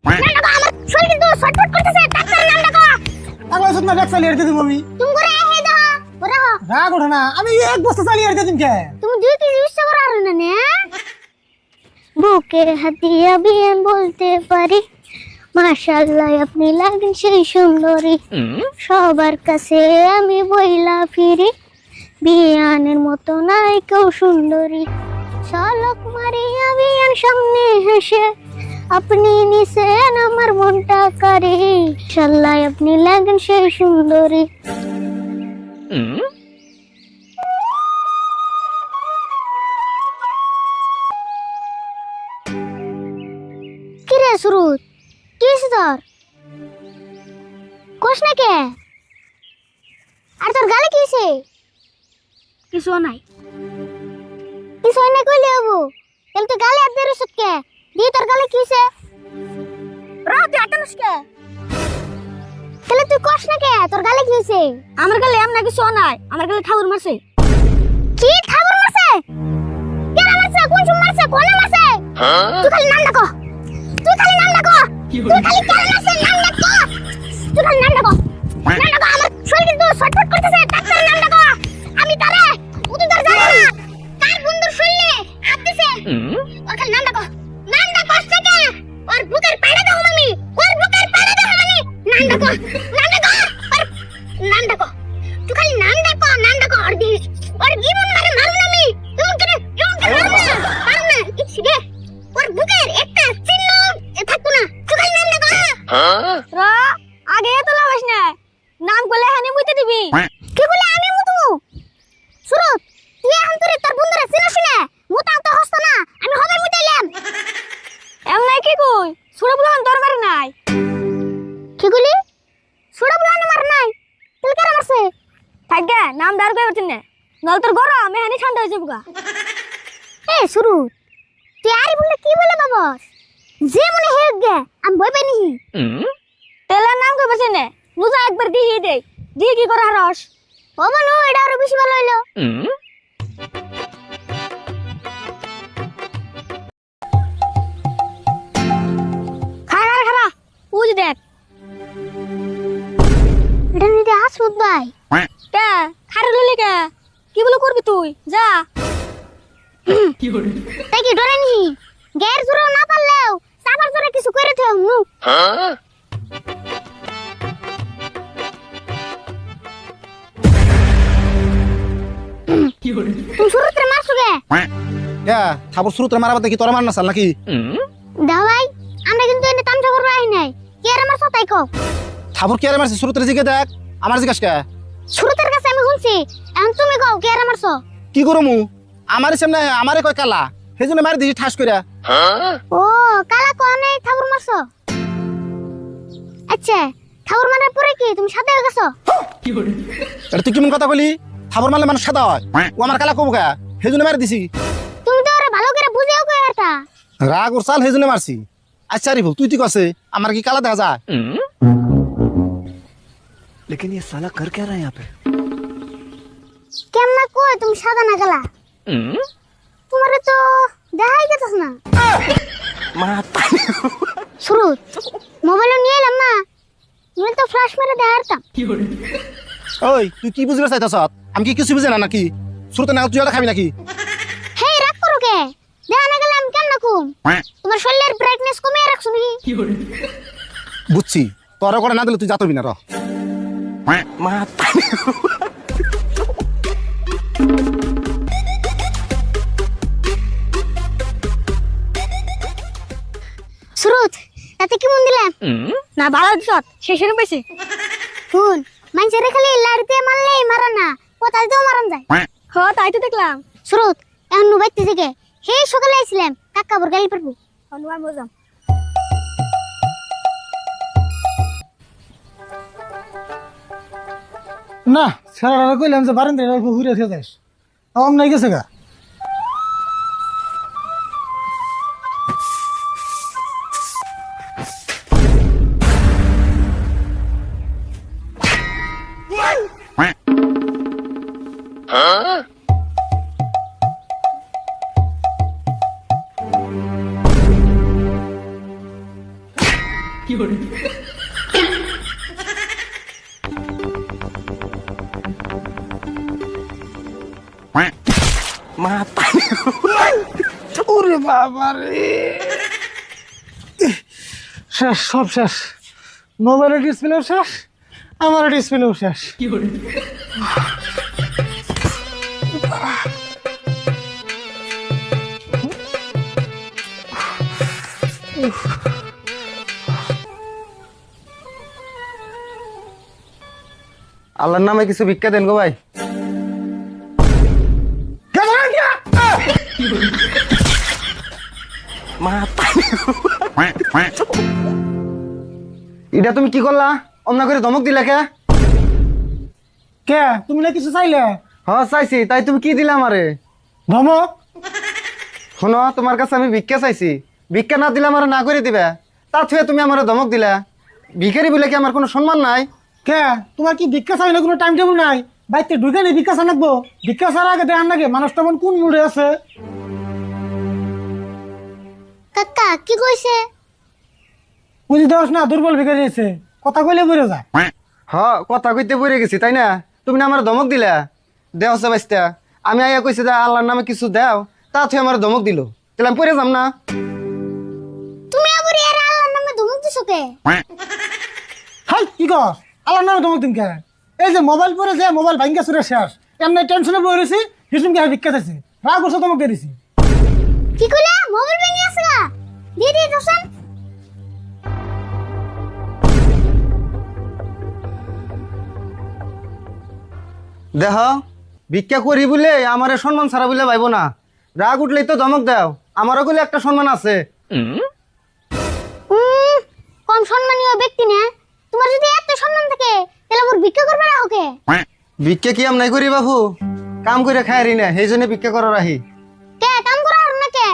নাম ডাকো, আমার শরীর কিন্তু ছটফট করতেছে, ডাক্তার নাম ডাকো। আগলা সুতনা ব্যাগ চালিয়ে দিতে আমি তুমি করে হে দাও, ওরে হো। রাগ ওঠে না, আমি এক বস্তা চালিয়ে দিতে কে তুমি 2 কেজি ইচ্ছা করা আর না নে। বুকে হাত দিয়া বিয়ান বলতে পারি, মাশাআল্লাহ আপনি লাগেন সেই সুন্দরী। সবার কাছে আমি বইলা ফিরি, বিয়ানের মতো নাই কেউ সুন্দরী। শালক মারিয়া বিয়ান সামনে হেসে, আপনি নিছেন আমার মনটা কারে। মাশাআল্লাহ আপনি লাগেন সেই সুন্দরী। কিরে সুরুত, কি হয়েছে তোর? কোষ না কে? আর তোর গালে কি হয়েছে? কিছু নাই। কিছু নাই কইলে হবো? তাহলে তুই গালে হাত দিয়ে রসুত কে? দিয়ে তোর গালে কি হয়েছে? রাতে আটানস কে? তাহলে তুই কোষ না কে? তোর গালে কি হয়েছে? আমার গালে এমন কিছু নাই, আমার গালে ঠাকুর মারছে। কি ঠাকুর মারছে? কে মারছে? কোন সময় মারছে? কোনে মারছে? তুই খালি নাম ডাকো, তুই খালি নাম ডাকো, তুই খালি কেন মারছে? নাম ডাকো, তুই খালি নাম ডাকো, নাম ডাকো, আমার শরীর কিন্তু ছটফট করতেছে, ডাক্তার নাম ডাকো। আমি তারে উনি তোর জানি না কার বন্ধুর শরীরে হাত দিছে, ওর খালি নাম ডাকো, নাম ডাকো থেকে ওর বুকের পাড়া দাও আমি, ওর বুকের পাড়া দাও আমি, নাম ডাকো, নাম ডাকো, ওর নাম ডাকো, তুই খালি নাম ডাকো, নাম ডাকো, ওর জীবন মারে মারুন আমি, এমন করে মারুন না কিছু গে, ওর বুকের একটা চিহ্ন থাকতো না, তুই খালি নাম ডাকো। রা আগে তো লাগাস না, নাম বলে হানি মুইতে দিবি। কি বলে আমি মুতমু? সুরত তুই এখন তোর তোর বন্ধুরা চিনিস না, মুতা তো হস্ত না, আমি হবে মুতাইলাম। এম নাই কি কই? সুরত বলন তোর মার নাই। কি কইলি? সুরত বলন মার নাই। তুই কেন মারছে? থাকগে নাম দার কই হচ্ছে না। নল তোর গরম আমি হানি ঠান্ডা হয়ে যাবগা। এ সুরত তুই আরে বলে কি বলে বাবস? যে মনে হেগ গে আমি ভয় পাই নিহি। তেলার নাম কই বসে না, মুজা একবার দিহি দে, দিহি কি করে হারস? ও বনু এটা আরো বেশি ভালো হইলো। খারা খারা উজ দেখ, এটা নিতে আসুদ ভাই কে খারে লইলি কে? কি বলে করবি তুই? যা কি করে তাই কি ডরে নি? গের জুরো না পারলেও সাবার জুরে কিছু করে থে মু। কি করে তুই শুরুতে মারছো কে? থাবর শুরুতে মারাবার দেখি তোরা মার না চাল নাকি? দাও ভাই আমরা কিন্তু এনে তামসা করব আই নাই, কে আর মারছো তাই কও। থাবর কে মারছে শুরুতে জিগে দেখ, আমার জিজ্ঞাস কে? শুরুতের কাছে আমি শুনছি, এখন তুমি কও কে আর মারছো? কি করমু? আমারে সামনে আমারে কয় কালা, সেজন্য মারি দিছি ঠাস কইরা। ও কালা কোনে ঠাকুর মারছো? আচ্ছা ঠাকুর মারার পরে কি তুমি সাদা হয়ে গেছো? এটা তুই কেমন কথা বলি? থাবর মারলে মানুষ সাদা হয়, ও আমার কালা কবু কা, সেজন্য মারি দিছি। তুমি তো ওরে ভালো করে বুঝেও কই আরতা। রাগ ওর চাল সেজন্য মারছি। আচ্ছা রিভু তুই কছে আমার কি কালা দেখা যায়? लेकिन ये साला कर क्या रहा है यहाँ पे? কেমনে কই তুমি সাদা না কালা? তোমারে তো দেখাই গেছস না। সুরুত মোবাইল নিয়ে এলাম না, তুমি তো ফ্ল্যাশ মেরে দেখাতাম। ওই তুই কি বুঝবে চাইতাছ? আমি কি কিছু বুঝে না নাকি? শুরুতে না তুই এটা খাবি নাকি? হে রাগ করো কে? দেখা না গেলে আমি কেমন কম? তোমার শরীরের ব্রাইটনেস কমিয়ে রাখছো নাকি? বুঝছি, তোর করে না দিলে তুই যাতবি না র। সুরুত তাতে কি মন দিলাম না, ভালো দিছত শেষের পাইছে। শুন মানুষের খালি লাড়িতে মারলেই মারা না, কথা দিতেও মারান যায়। হ তাই তো দেখলাম। সুরুত এখন নুবাইতে থেকে সেই সকালে আইছিলাম কাকা বর গালি পারবো অনুয়া মজাম। না সারা কইলাম যে বারান্দা ঘুরে থেকে যাস, আম নাই গেছে গা। माता ওরে বাবা রে, শেষ, সব শেষ। মোবাইলের ডিসপ্লেও শেষ, আমার ডিসপ্লেও শেষ। আল্লাহর নামে কিছু ভিক্ষা দেন গো ভাই। माता এটা তুমি কি করলা? অমনা করে ধমক দিলা কে? কে তুমি না কিছু চাইলে? হ্যাঁ চাইছি, তাই তুমি কি দিলা আমারে? ধমক? শোনো, তোমার কাছে আমি ভিক্ষা চাইছি, ভিক্ষা না দিলে আমার না করে দিবে, তা থুয়ে তুমি আমার ধমক দিলা। ভিখারি বলে কি আমার কোনো সম্মান নাই? কে তোমার কি ভিক্ষা চাইলে কোনো টাইম টেবিল নাই? বাইতে ঢুকে নেই ভিক্ষা চা নাকবো? ভিক্ষা চার আগে দেখান নাকি মানুষটা কোন মুডে আছে? কাকা কি কইছে? বুঝি দেওয়াস না, দুর্বল ভিখারি আছে, কথা কইলে বলে যায়। হ্যাঁ, কথা কইতে পড়ে গেছি তাই না? তুমি না আমার ধমক দিলা, দেও সে বাইস্তা। আমি আইয়া কইছি যে আল্লাহর নামে কিছু দাও, তা থুয়ে আমার ধমক দিল, তাহলে আমি পড়ে যাম না? তুমি আবার এর আল্লাহর নামে ধমক দিছো কে? হাই কি কর? আল্লাহর নামে ধমক দিন কে? এই যে মোবাইল পরে যে মোবাইল ভাঙ্গা চুরে শেষ, এমনি টেনশনে বই রয়েছি, হিসুম কে ভিক্ষা চাইছি, রাগ করছে ধমক দিয়ে দিছি। কি কইলা? মোবাইল ভেঙে আছে গা? দিয়ে দিয়ে দোসন। দেহ, ভিক্ষা করি বলে আমার সম্মান ছাড়া বলে ভাইব না। রাগ উঠলেই তো ধমক দাও, আমারও বলে একটা সম্মান আছে। কম সম্মানীয় ব্যক্তি না? তোমার যদি এত সম্মান থাকে তাহলে মোর ভিক্ষা করবে না ওকে? ভিক্ষা কি নাই করি বাবু, কাম করে খাই না, সেই জন্য ভিক্ষা করার আহি। কে কাম করার না কে?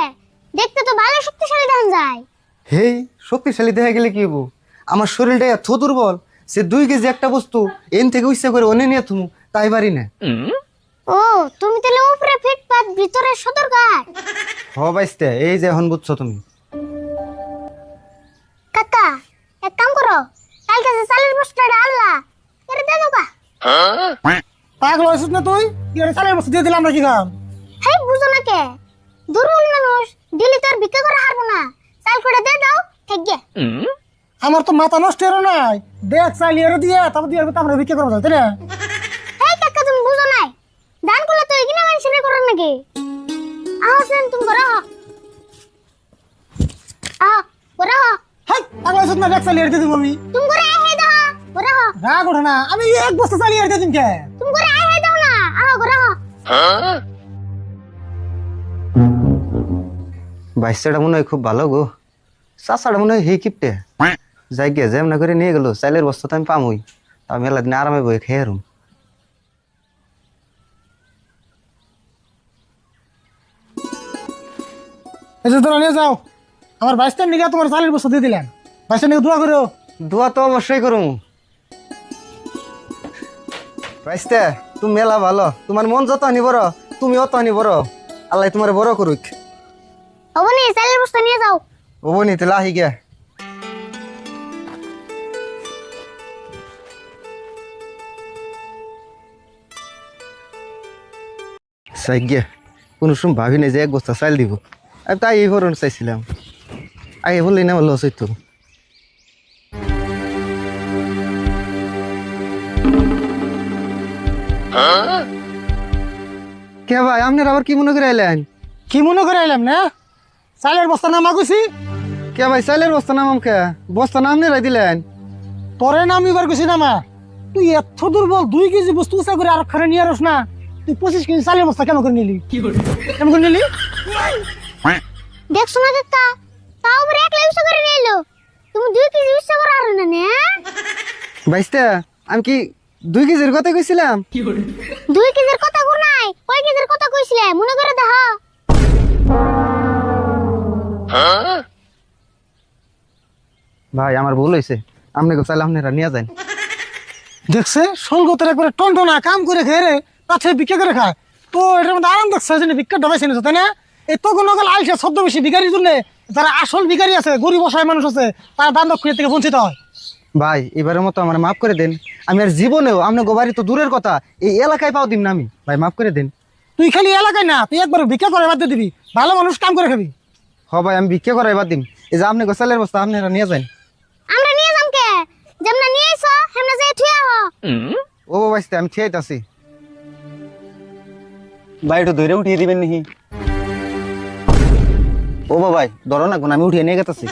দেখতে তো ভালো শক্তিশালী দেখা যায়। হেই, শক্তিশালী দেখা গেলে কি হবো? আমার শরীরটা এত দুর্বল, সে 2 কেজি একটা বস্তু এন থেকে ইচ্ছা করে অনে নিয়ে তুমি তাই পারি না। ও তুমি তাহলে উপরে ফিটপাত ভিতরে সদরঘাট। হ বাইস্তে, এই যে এখন বুঝছো তুমি। কাকা এক কাম করো, কালকে যে চালের বস্তাটা আল্লাহ এর দে দাও কা। পাগল হয়েছিস না তুই? কি করে চালের বস্তু দিয়ে দিলাম না কি কাম? হেই বুঝো না কে? দুর্বল মানুষ দিলি তো আর ভিক্ষা করে হারবো না, চাল করে দে দাও ঠিক গে। আমার তো মাথা নষ্ট হলো নাই, দেখ চালিয়ে দিয়ে তারপর দিয়ে আমরা ভিক্ষা করবো তাই না? হেই কাকা তুমি বুঝো নাই, দান করলে তো এগিনা মানুষের করার নাকি? আসেন তুমি করো করো হাই পাগল হয়েছিস না? দেখ চালিয়ে দিয়ে দিব আমি। তুমি করে আই হে দাও করো রাগ ওঠে না, আমি এক বস্তা চালিয়ে দিয়ে দিন কে? তুমি করে আই হে দাও না করো। বাইশটা মনে হয় খুব ভালো গো, চাষাটা মনে হয় হে কিপটে যাই গিয়ে যেমন করে নিয়ে গেল, চাইলের বস্তা তো আমি পামই, আমি মেলা দিন আরামে বই খেয়ে রুম। এই যে তোরা নিয়ে যাও, আমার 22টার নিকে তোমার চালের বস্তা দিয়ে দিলেন, 22টার নিকে দোয়া করো। দোয়া তো অবশ্যই করুম। বাইশটা তুমি মেলা ভালো, তোমার মন যত আনি বড়, তুমি অত আনি বড়, আল্লাহ তোমার বড় করুক। অবনি চালের বস্তা নিয়ে যাও। ও নি তাহলে আহি গে। চাই গে, কোনো সময় ভাবি নাই যে 1 বস্তা চাল দিব, আমি তাই এই ধরনের চাইছিলাম, আগে বললেই না লস হইতো। কে ভাই, আপনার আবার কি মনে করে এলেন? কি মনে করে এলাম না? চালের বস্তা নামা গেছি। কে ভাই, চাইলের বস্তা নামাম কে? বস্তা নাম নিয়ে দিলেন? তোরে নাম এবার গেছি নামা। তুই এত দুর্বল, 2 কেজি বস্তু উঁচা করে আর খানে নিয়ে আসস না? তুই 25 কেজি চালের বস্তা কেন করে নিলি? কেন করে নিলি? দেখছো না কাকা, তাও আবার একলা উৎসা করে নিয়ে এলো। তুমি 2 কেজি উৎসা করে আর না না? বাইশটা আমি কি 2 কেজির কথা কইছিলাম? 2 কেজির কথা কই নাই, কয় কেজির কথা কইছিলে মনে করে দেখো। ভাই আমার ভুল হয়েছে, আপনাকে চাইলে আপনারা নিয়ে যান। দেখছে সলগতের একবারে টনটনা কাম করে খেয়ে রে, তাছে ভিক্ষা করে খায়। তো এটার মধ্যে আরাম দেখছে যে ভিক্ষা ঢবাইছে না তাই না? এই তো কোনো কাল আইসা 14 বেশি ভিখারির জন্য যারা আসল ভিখারি আছে, গরিব অসহায় মানুষ আছে, তারা দান দক্ষিণের থেকে বঞ্চিত হয়। ভাই এবারের মতো আমার মাফ করে দেন। আমি আর জীবনেও আপনার গোবারি তো দূরের কথা, এই এলাকায় পাও দিন না আমি। ভাই মাফ করে দেন। তুই খালি এলাকায় না, তুই একবার ভিক্ষা করে বাদ দিয়ে দিবি, ভালো মানুষ কাম করে খাবি। হ ভাই আমি ভিক্ষা করাই বাদ দিন। এই যে আপনি গোসালের বস্তা আপনারা নিয়ে যান। আমরা নিয়ে যাম কে? যেমনা নিয়ে আইছো হেমনা যাই থুয়া হ। ও বাবাইতে আমি ঠিক আছি। ভাই একটু ধরে উঠিয়ে দিবেন নাকি? ও বাবাই ধরো না, আমি উঠিয়ে নিয়ে গেতেছি।